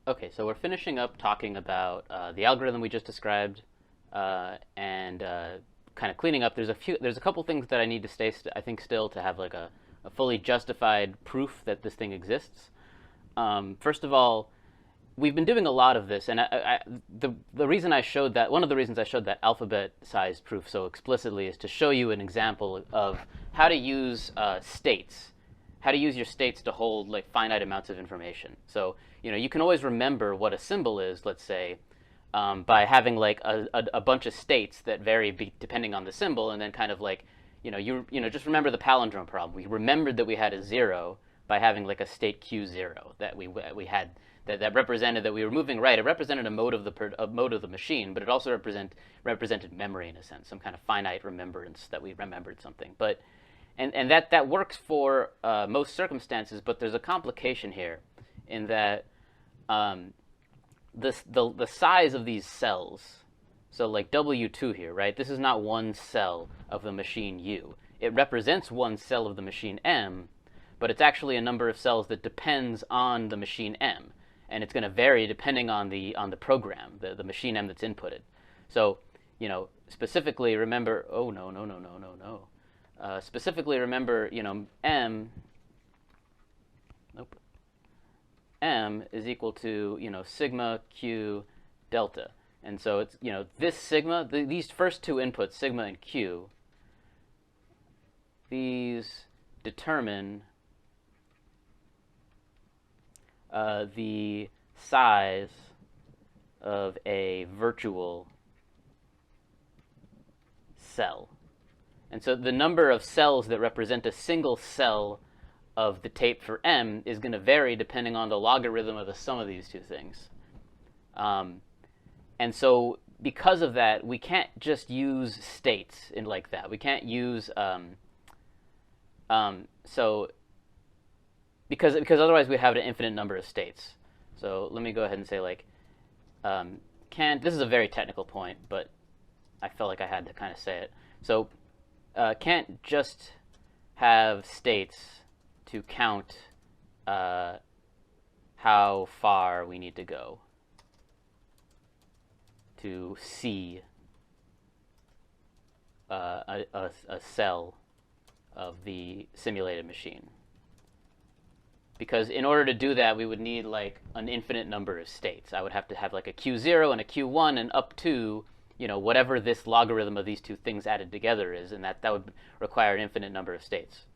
Okay, so we're finishing up talking about the algorithm we just described, and kind of cleaning up. There's a couple things that I need to I think still to have like a fully justified proof that this thing exists. First of all, we've been doing a lot of this, and the reason I showed that one of the reasons I showed that alphabet-sized proof so explicitly is to show you an example of how to use states, how to use your states to hold like finite amounts of information. So you can always remember what a symbol is, let's say, by having like a bunch of states that vary depending on the symbol, and then kind of like just remember the palindrome problem. We remembered that we had a zero by having like a state q0 that we had that represented that we were moving right. It represented a mode of the machine, but it also represented memory in a sense, some kind of finite remembrance that we remembered something. But and that works for most circumstances, but there's a complication here in that the size of these cells. So like W2 here, right? This is not one cell of the machine U. It represents one cell of the machine M, but it's actually a number of cells that depends on the machine M, and it's going to vary depending on the program, the machine M that's inputted. So, specifically remember. Oh no no no no no no. Specifically remember, M. Nope. M is equal to sigma q delta, and so it's this sigma. These first two inputs, sigma and q. These determine the size of a virtual cell. And so the number of cells that represent a single cell of the tape for M is going to vary depending on the logarithm of the sum of these two things. And so because of that, we can't just use states in like that. We can't use so because otherwise we have an infinite number of states. So let me go ahead and say like this is a very technical point, but I felt like I had to kind of say it. So can't just have states to count how far we need to go to see a cell of the simulated machine. Because in order to do that, we would need like an infinite number of states. I would have to have like a q0 and a q1 and up to whatever this logarithm of these two things added together is, and that would require an infinite number of states.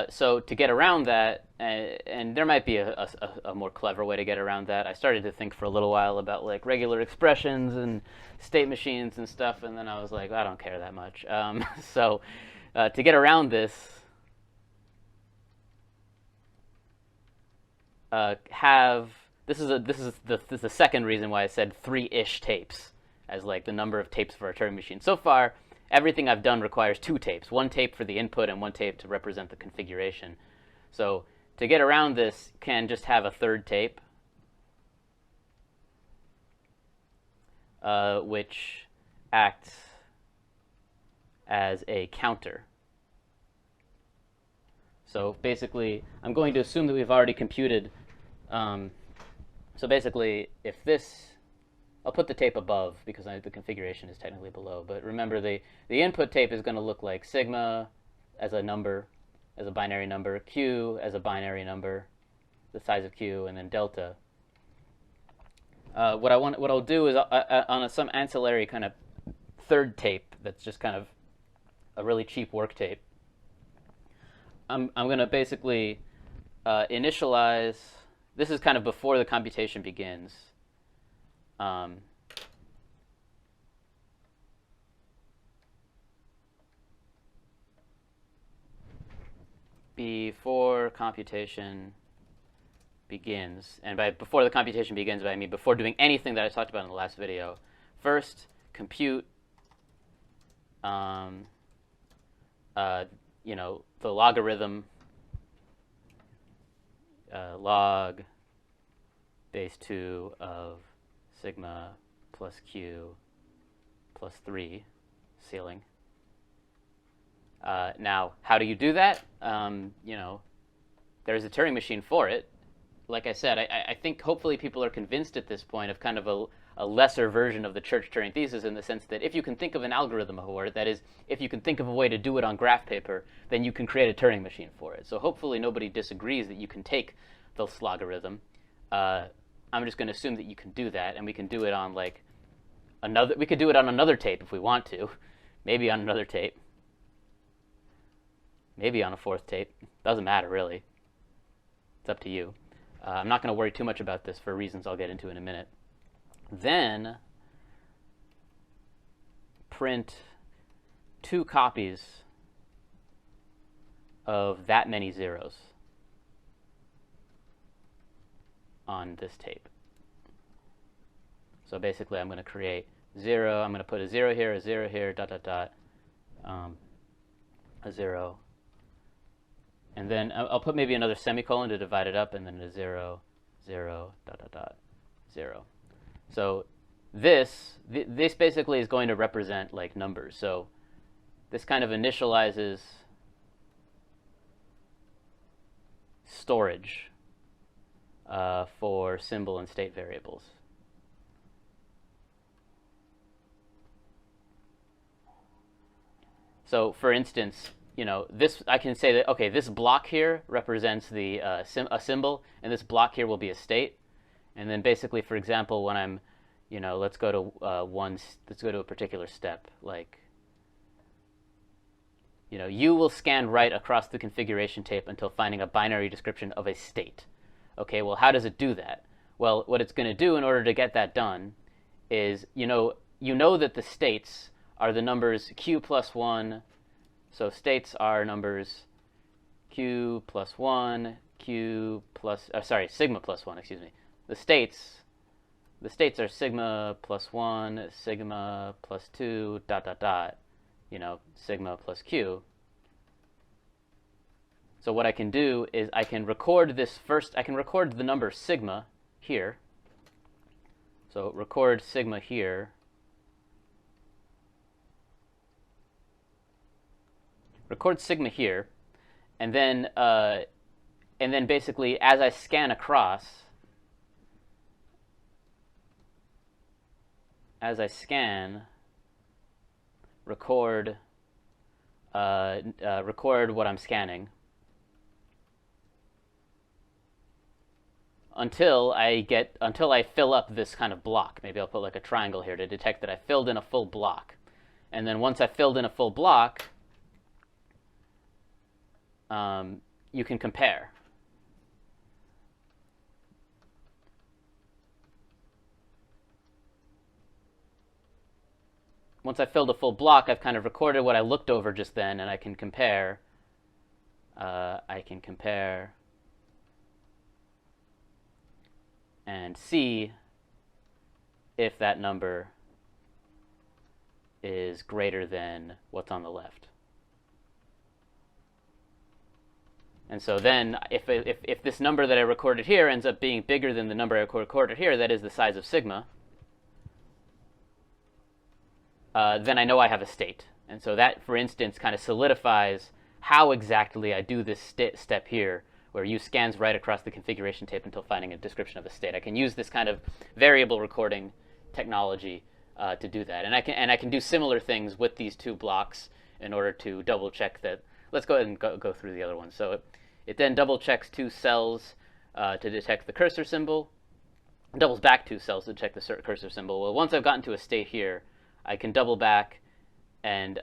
So to get around that, and there might be a more clever way to get around that. I started to think for a little while about like regular expressions and state machines and stuff, and then I was like, I don't care that much. So to get around this, this is the second reason why I said 3-ish tapes as like the number of tapes for a Turing machine. So far, everything I've done requires 2 tapes, 1 tape for the input and 1 tape to represent the configuration. So to get around this, can just have a third tape, which acts as a counter. So basically, I'm going to assume that we've already computed. So basically, if this, I'll put the tape above because the configuration is technically below. But remember, the input tape is going to look like sigma as a number, as a binary number, q as a binary number, the size of q, and then delta. What I'll do is on some ancillary kind of third tape that's just kind of a really cheap work tape. I'm going to basically initialize. This is kind of before the computation begins. Before computation begins, and by before the computation begins, I mean before doing anything that I talked about in the last video. First, compute, the logarithm, log base 2 of sigma plus q plus 3 ceiling. Now, how do you do that? There's a Turing machine for it. Like I said, I think hopefully people are convinced at this point of kind of a lesser version of the Church-Turing thesis, in the sense that if you can think of an algorithm for it, that is, if you can think of a way to do it on graph paper, then you can create a Turing machine for it. So hopefully nobody disagrees that you can take the logarithm. I'm just going to assume that you can do that, and we can do it on like another. We could do it on another tape if we want to, maybe on another tape, maybe on a fourth tape. Doesn't matter really. It's up to you. I'm not going to worry too much about this for reasons I'll get into in a minute. Then print 2 copies of that many zeros on this tape. So basically I'm going to create 0. I'm going to put a 0 here, a 0 here, dot, dot, dot, a 0. And then I'll put maybe another semicolon to divide it up, and then a 0, 0, dot, dot, dot, 0. So this basically is going to represent like numbers. So this kind of initializes storage for symbol and state variables. So for instance, this, I can say that, okay, this block here represents a symbol, and this block here will be a state. And then basically, for example, when I'm, let's go to a particular step, like, you will scan right across the configuration tape until finding a binary description of a state. Okay, well, how does it do that? Well, what it's going to do in order to get that done is, you know that the states are the numbers q plus 1. So states are numbers q plus 1, sigma plus 1, excuse me. The states are sigma plus 1, sigma plus 2, dot, dot, dot, sigma plus q. So what I can do is I can record the number sigma here. So record sigma here. Record sigma here, and then basically as I scan across, record what I'm scanning until I fill up this kind of block. Maybe I'll put like a triangle here to detect that I filled in a full block, and then once I filled in a full block, you can compare. Once I filled a full block, I've kind of recorded what I looked over just then, and I can compare. And see if that number is greater than what's on the left. And so then, if this number that I recorded here ends up being bigger than the number I recorded here, that is the size of sigma, then I know I have a state. And so that, for instance, kind of solidifies how exactly I do this step here, where U scans right across the configuration tape until finding a description of a state. I can use this kind of variable recording technology to do that. And I can do similar things with these 2 blocks in order to double check that. Let's go ahead and go through the other ones. So it then double checks 2 cells to detect the cursor symbol. It doubles back 2 cells to check the cursor symbol. Well, once I've gotten to a state here, I can double back and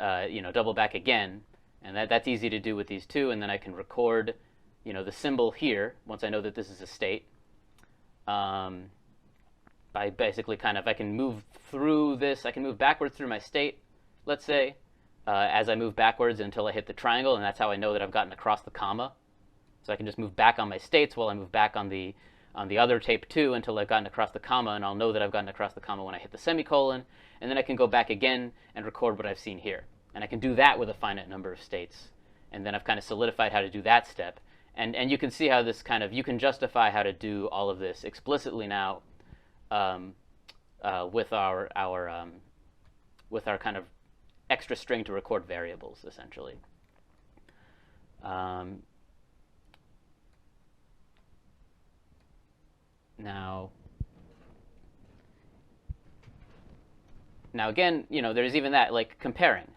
double back again, and that's easy to do with these 2. And then I can record, the symbol here once I know that this is a state. By basically I can move through this. I can move backwards through my state, let's say, as I move backwards until I hit the triangle, and that's how I know that I've gotten across the comma. So I can just move back on my states while I move back on the other tape 2 until I've gotten across the comma, and I'll know that I've gotten across the comma when I hit the semicolon, and then I can go back again and record what I've seen here. And I can do that with a finite number of states. And then I've kind of solidified how to do that step. And you can see how this you can justify how to do all of this explicitly now with our kind of extra string to record variables, essentially. Um, now, again, there's even that, like comparing.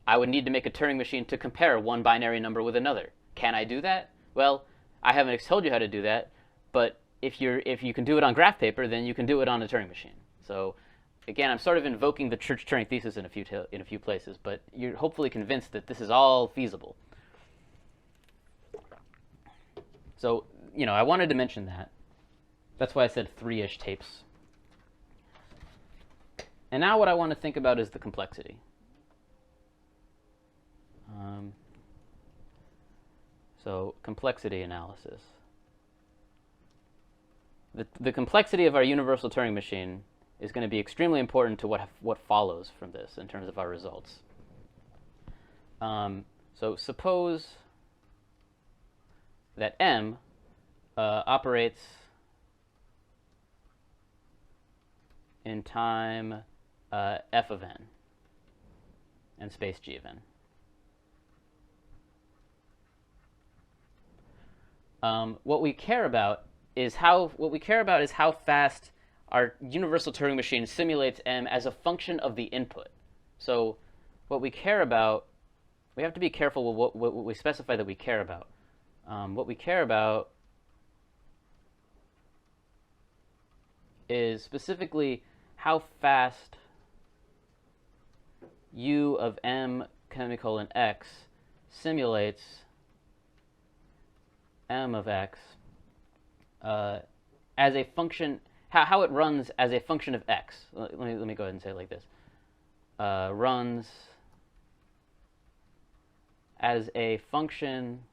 I would need to make a Turing machine to compare one binary number with another. Can I do that? Well, I haven't told you how to do that, but if you can do it on graph paper, then you can do it on a Turing machine. So again, I'm sort of invoking the Church-Turing thesis in a few places, but you're hopefully convinced that this is all feasible. So, I wanted to mention that. That's why I said 3-ish tapes. And now what I want to think about is the complexity. So complexity analysis. The complexity of our universal Turing machine is going to be extremely important to what follows from this in terms of our results. So suppose that M operates in time f of n and space g of n. What we care about is how fast our universal Turing machine simulates M as a function of the input. So what we care about, we have to be careful with what we specify that we care about. What we care about is specifically how fast u of M semicolon x simulates M of x as a function, how it runs as a function of x. Let me go ahead and say it like this. Runs as a function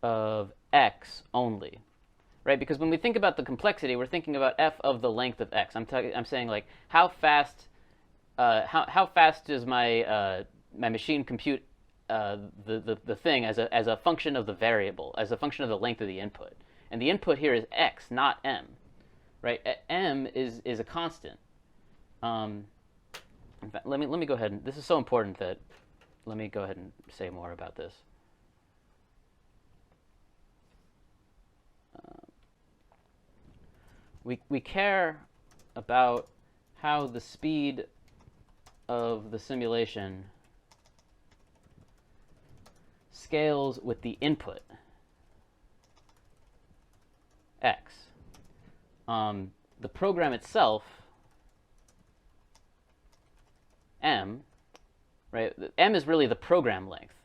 of x only, right? Because when we think about the complexity, we're thinking about f of the length of x. I'm saying like how fast does my my machine compute the thing as a function of the variable, as a function of the length of the input. And the input here is x, not m, right? M is a constant. In fact, let me go ahead and, this is so important that let me go ahead and say more about this. We care about how the speed of the simulation scales with the input x. The program itself, M, right? M is really the program length.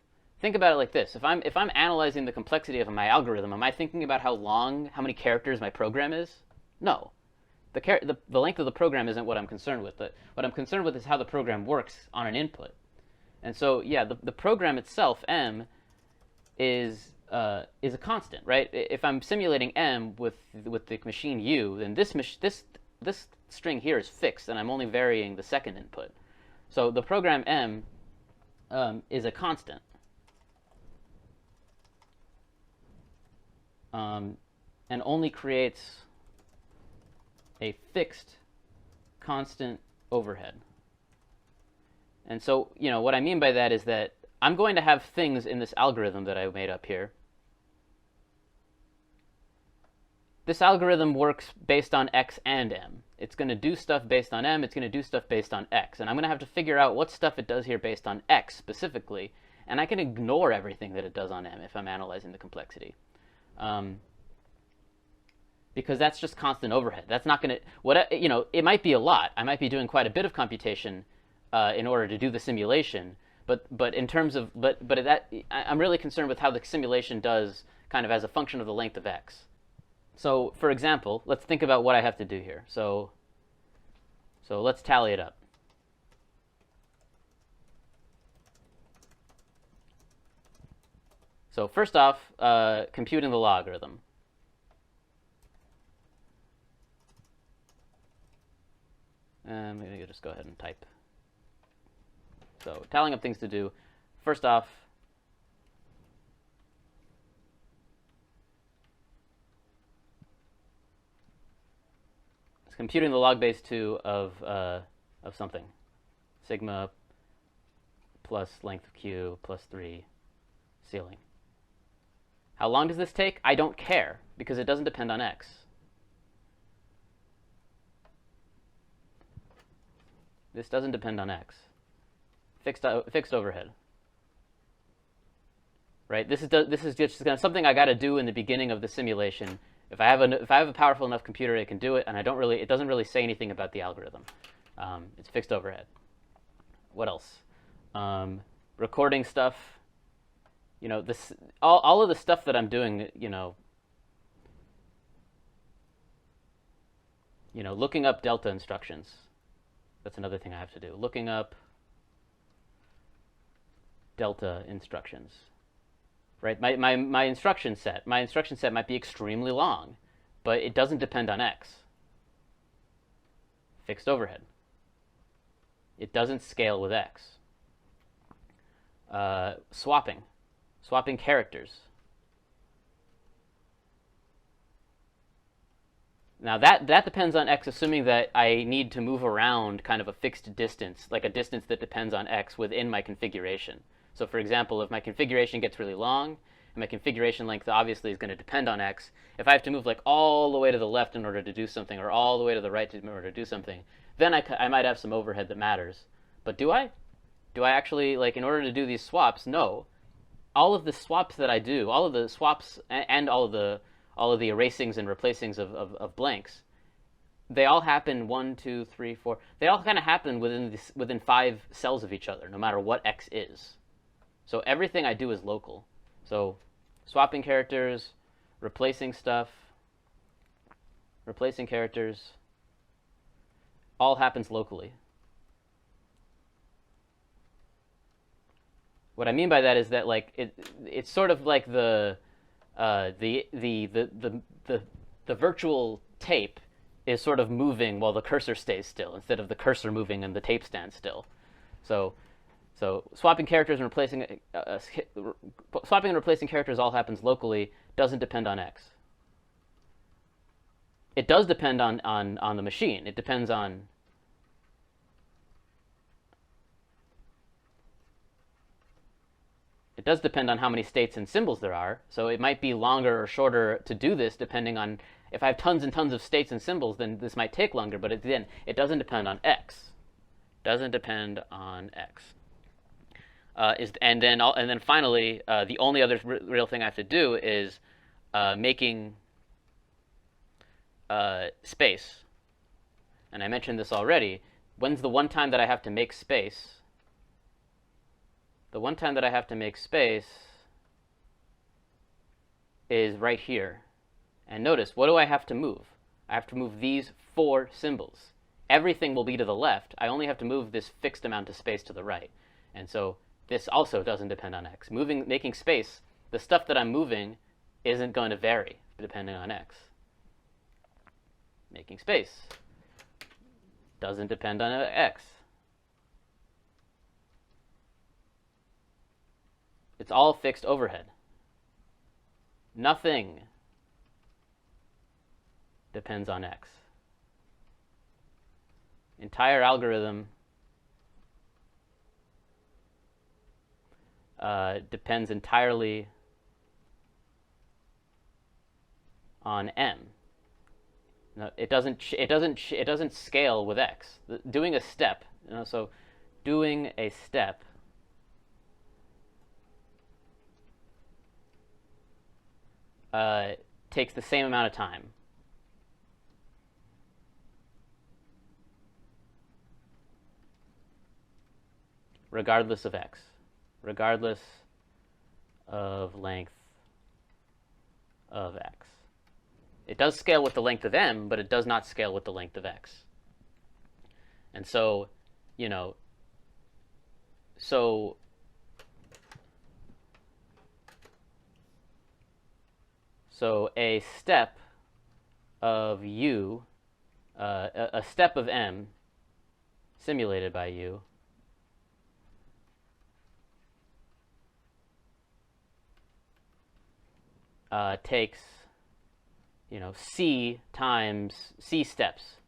Think about it like this: if I'm analyzing the complexity of my algorithm, am I thinking about how many characters my program is? No. The length of the program isn't what I'm concerned with. What I'm concerned with is how the program works on an input. And so, yeah, the program itself, M, is a constant, right? If I'm simulating M with the machine U, then this string here is fixed, and I'm only varying the second input. So the program M is a constant. And only creates a fixed constant overhead. And so, what I mean by that is that I'm going to have things in this algorithm that I made up here. This algorithm works based on x and m. It's going to do stuff based on m. It's going to do stuff based on x. And I'm going to have to figure out what stuff it does here based on x specifically. And I can ignore everything that it does on m if I'm analyzing the complexity. Because that's just constant overhead. That's not going to, it might be a lot. I might be doing quite a bit of computation in order to do the simulation. But in terms of, I'm really concerned with how the simulation does kind of as a function of the length of x. So, for example, let's think about what I have to do here. So let's tally it up. So first off, computing the logarithm. Maybe I'll just go ahead and type. So tallying up things to do. First off, it's computing the log base 2 of something. Sigma plus length of q plus 3 ceiling. How long does this take? I don't care, because it doesn't depend on x. This doesn't depend on x. Fixed overhead. Right? This is just something I got to do in the beginning of the simulation. If I have a powerful enough computer, it can do it, and it doesn't really say anything about the algorithm. It's fixed overhead. What else? Recording stuff. All of the stuff that I'm doing. Looking up delta instructions. That's another thing I have to do. Looking up delta instructions. Right? My instruction set might be extremely long, but it doesn't depend on x. Fixed overhead. It doesn't scale with x. Swapping characters. Now that depends on x, assuming that I need to move around kind of a fixed distance, like a distance that depends on x within my configuration. So for example, if my configuration gets really long, and my configuration length obviously is going to depend on x, if I have to move like all the way to the left in order to do something, or all the way to the right in order to do something, then I might have some overhead that matters. But do I? Do I actually, in order to do these swaps? No. All of the swaps that I do, all of the swaps and all of the erasings and replacings of blanks, they all happen 1, 2, 3, 4. They all kind of happen within 5 cells of each other, no matter what x is. So everything I do is local. So swapping characters, replacing stuff, replacing characters, all happens locally. What I mean by that is that it's sort of like the virtual tape is sort of moving while the cursor stays still, instead of the cursor moving and the tape stands still. So swapping characters and replacing characters all happens locally. Doesn't depend on x. It does depend on the machine. It depends on how many states and symbols there are. So it might be longer or shorter to do this depending on, if I have tons and tons of states and symbols, then this might take longer, but again, it doesn't depend on x. Doesn't depend on x. And then finally, the only other real thing I have to do is making space. And I mentioned this already. When's the one time that I have to make space? The one time that I have to make space is right here. And notice, what do I have to move? I have to move these 4 symbols. Everything will be to the left. I only have to move this fixed amount of space to the right. And so this also doesn't depend on x. Making space, the stuff that I'm moving isn't going to vary depending on x. Making space doesn't depend on x. It's all fixed overhead. Nothing depends on x. Entire algorithm depends entirely on m. No, it doesn't scale with x. Doing a step, so doing a step takes the same amount of time. Regardless of x. Regardless of length of x. It does scale with the length of m, but it does not scale with the length of x. And so, So a step of u, a step of m simulated by u takes, c times c steps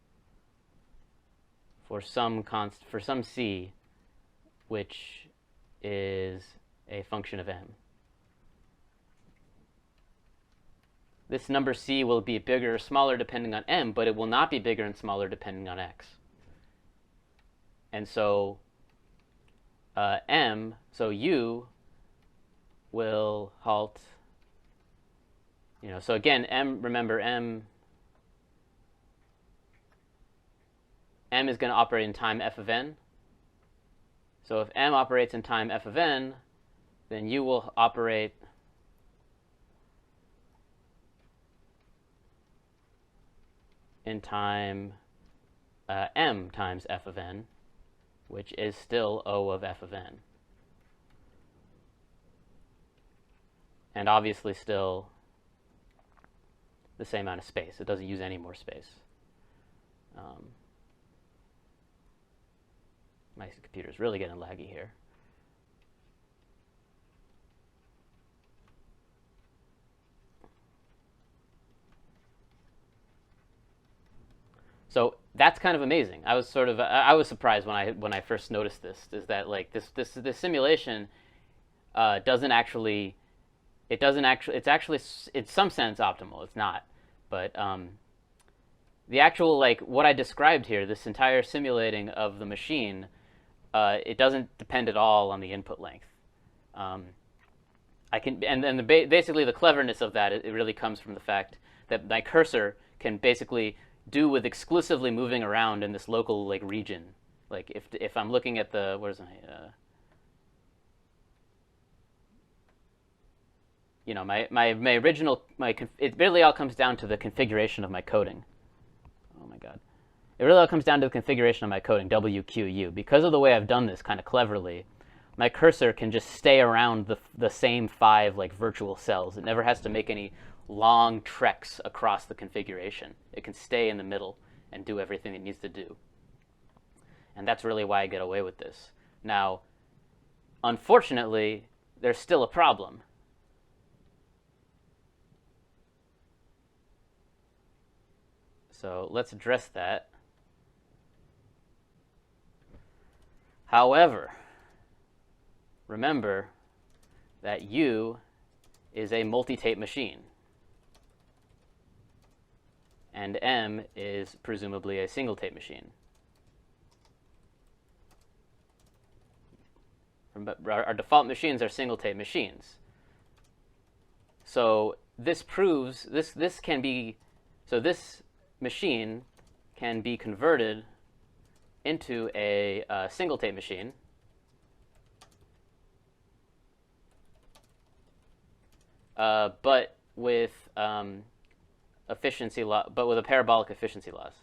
for some c, which is a function of m. this number c will be bigger or smaller depending on m, but it will not be bigger and smaller depending on x. And so so u will halt, so again, remember, m is going to operate in time f of n. So if m operates in time f of n, then u will operate in time m times f of n, which is still O of f of n. And obviously still the same amount of space. It doesn't use any more space. My computer's really getting laggy here. So that's kind of amazing. I was surprised when I first noticed this. Is that like this simulation doesn't actually it's actually in some sense optimal. It's not, but the actual, like, what I described here, this entire simulating of the machine, it doesn't depend at all on the input length. Basically the cleverness of that, it really comes from the fact that my cursor can basically do with exclusively moving around in this local, like, region. Like if I'm looking at the, where's my my original, it really all comes down to the configuration of my coding. Oh my god. It really all comes down to the configuration of my coding, WQU. Because of the way I've done this kind of cleverly, my cursor can just stay around the same 5 like virtual cells. It never has to make any long treks across the configuration. It can stay in the middle and do everything it needs to do. And that's really why I get away with this. Now, unfortunately, there's still a problem. So let's address that. However, remember that U is a multi-tape machine, and M is presumably a single-tape machine. Our default machines are single-tape machines. So this proves, this machine can be converted into a single-tape machine. But with efficiency but with a parabolic efficiency loss.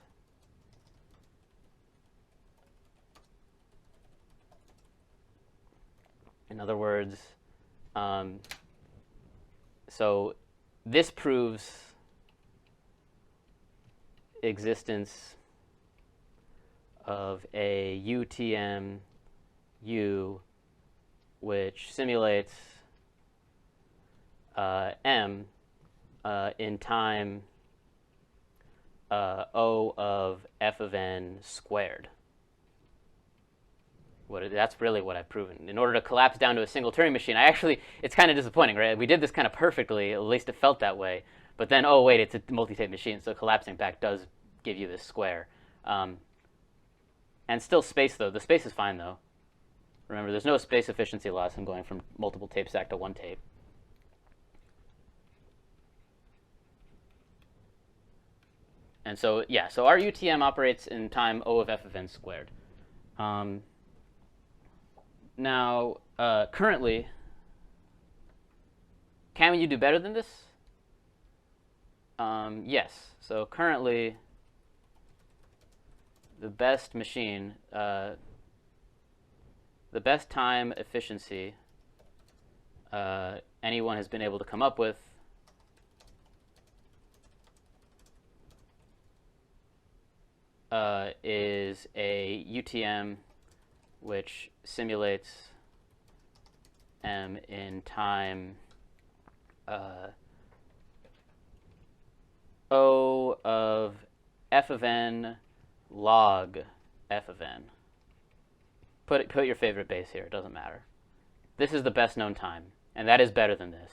In other words, so this proves existence of a UTM U which simulates M in time O of f of n squared. That's really what I've proven. In order to collapse down to a single Turing machine, it's kind of disappointing, right? We did this kind of perfectly, at least it felt that way. But then, oh wait, it's a multi-tape machine, so collapsing back does give you this square. And still space, though. The space is fine, though. Remember, there's no space efficiency loss. I'm going from multiple tape stack to one tape. And so, yeah, so our UTM operates in time O of f of n squared. Now, currently, can you do better than this? Yes. So currently, the best machine, the best time efficiency anyone has been able to come up with is a UTM which simulates M in time O of f of n log f of n. Put your favorite base here. It doesn't matter. This is the best known time, and that is better than this.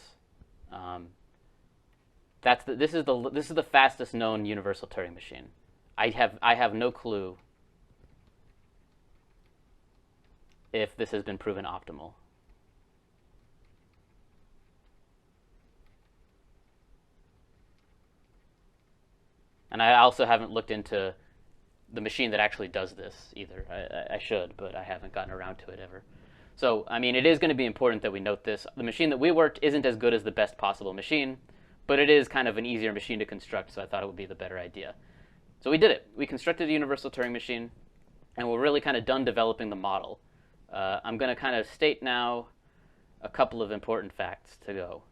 this is the fastest known universal Turing machine. I have no clue if this has been proven optimal. And I also haven't looked into the machine that actually does this either. I should, but I haven't gotten around to it ever. So, I mean, it is going to be important that we note this. The machine that we worked isn't as good as the best possible machine, but it is kind of an easier machine to construct, so I thought it would be the better idea. So we did it. We constructed a universal Turing machine, and we're really kind of done developing the model. I'm going to kind of state now a couple of important facts to go.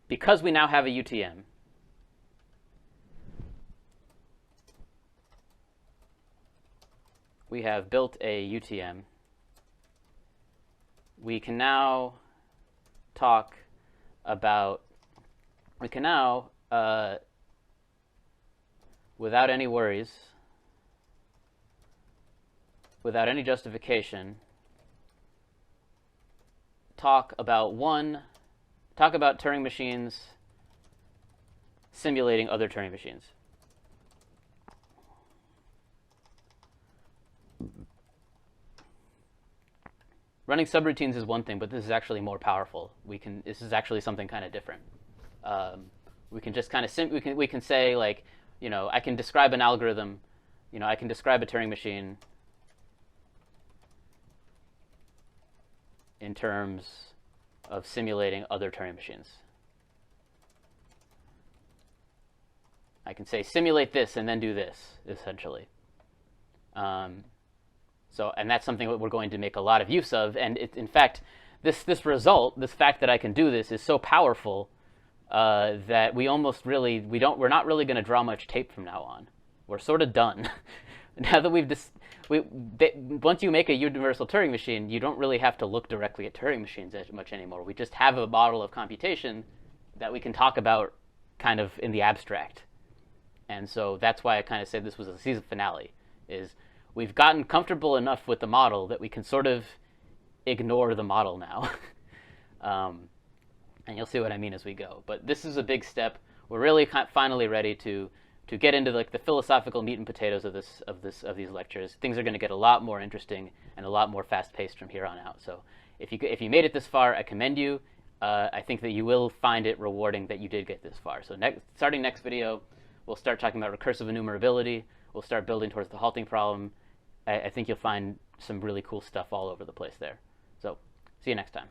Because we now have a UTM, we have built a UTM. We can now talk about, without any worries, without any justification, talk about Turing machines simulating other Turing machines. Running subroutines is one thing, but this is actually more powerful. This is actually something kind of different. We can just kind of we can say, like, I can describe an algorithm, I can describe a Turing machine in terms of simulating other Turing machines. I can say simulate this and then do this, essentially. And that's something that we're going to make a lot of use of. And in fact, this fact that I can do this is so powerful that we're not really going to draw much tape from now on. We're sort of done. Now that once you make a universal Turing machine, you don't really have to look directly at Turing machines as much anymore. We just have a model of computation that we can talk about kind of in the abstract. And so that's why I kind of said this was a season finale, is we've gotten comfortable enough with the model that we can sort of ignore the model now. And you'll see what I mean as we go. But this is a big step. We're really finally ready to get into the philosophical meat and potatoes of these lectures. Things are going to get a lot more interesting and a lot more fast-paced from here on out. So if you made it this far, I commend you. I think that you will find it rewarding that you did get this far. So starting next video, we'll start talking about recursive enumerability. We'll start building towards the halting problem. I think you'll find some really cool stuff all over the place there. So see you next time.